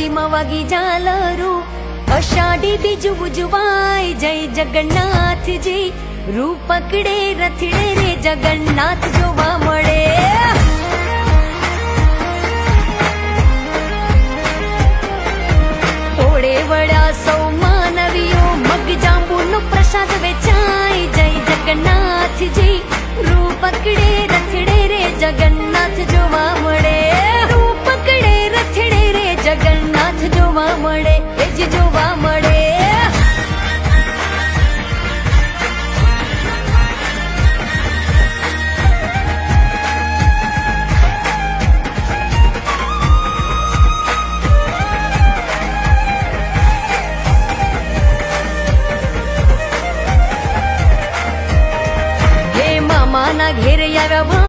આરતીમાં વાગી ઝાલરું, અષાઢી બીજ ઉજવાય, જય જગન્નાથજી. રૂપ પકડે રથડે રે જગન્નાથ જોવા મળે. ઓળે વળ્યા સૌ માનવીઓ, મગ જાંબુનો પ્રસાદ વેચાય, જય જગન્નાથજી. રૂપ પકડે રથડે રે જગન્નાથ જોવા મળે. રૂપ પકડે રથડે રે જગન્નાથ જોવા મળે, એ જ જોવા મળે. મામાના ઘેર આવ્યા